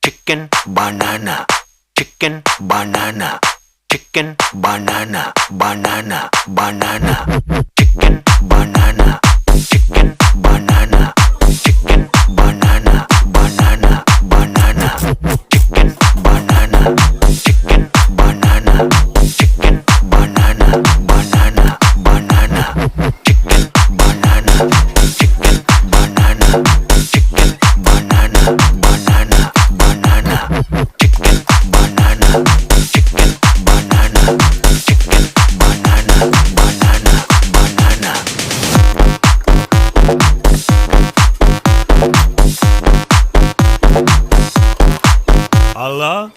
chicken banana, chicken banana, chicken banana, banana, banana, chicken banana, chicken banana, chicken banana, banana, banana, chicken banana, chicken banana, chicken banana, banana, banana, chicken banana, chicken banana, chicken banana, banana, banana, chicken banana, chicken banana, chicken banana, banana, banana. Allah